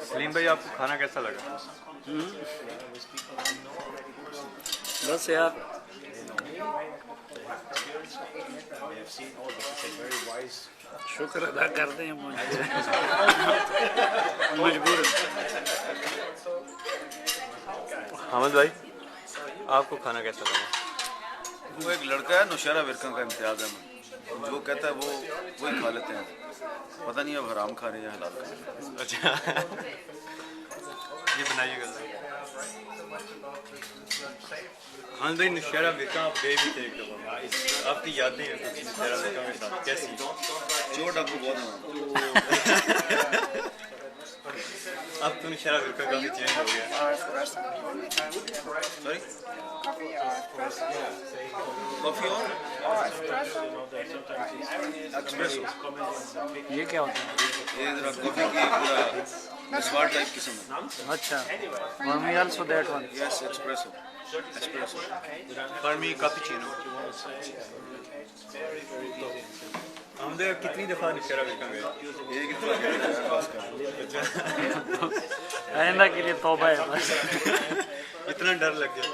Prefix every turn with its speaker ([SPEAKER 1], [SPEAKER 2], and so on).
[SPEAKER 1] सलीम भाई आपको खाना कैसा लगा?
[SPEAKER 2] बस यार शुक्र अदा करते हैं मजबूर।
[SPEAKER 1] हामिद भाई आपको खाना कैसा लगा?
[SPEAKER 3] वो एक लड़का है नौशहरा विरकां का इम्तियाज अहमद, जो कहता है वो वही खा लेते हैं, पता नहीं अब हराम खा रहे हैं या हलाल खा रहे हैं।
[SPEAKER 1] अच्छा ये बनाइएगा। हाँ भाई नौशहरा विरकां आप गए भी थे एक दफ़ा, आपकी यादें हैं कुछ नौशहरा विरकां के साथ कैसी?
[SPEAKER 3] चोर डाकू बहुत हैं।
[SPEAKER 1] अब तो नौशहरा विरकां काफ़ी चेंज हो गया।
[SPEAKER 3] सॉरी कॉफ़ी और एक्सप्रेसो।
[SPEAKER 2] ये क्या होता है?
[SPEAKER 3] ये जरा कॉफ़ी की पूरा मिसवार टाइप किस्म है।
[SPEAKER 2] अच्छा और me also that one.
[SPEAKER 3] Yes espresso
[SPEAKER 1] for me cappuccino. हमने कितनी दफ़ा नौशहरा विरकां गए?
[SPEAKER 3] ये कितना
[SPEAKER 2] आइंदा के लिए तौबा है बस।
[SPEAKER 1] इतना डर लग गया।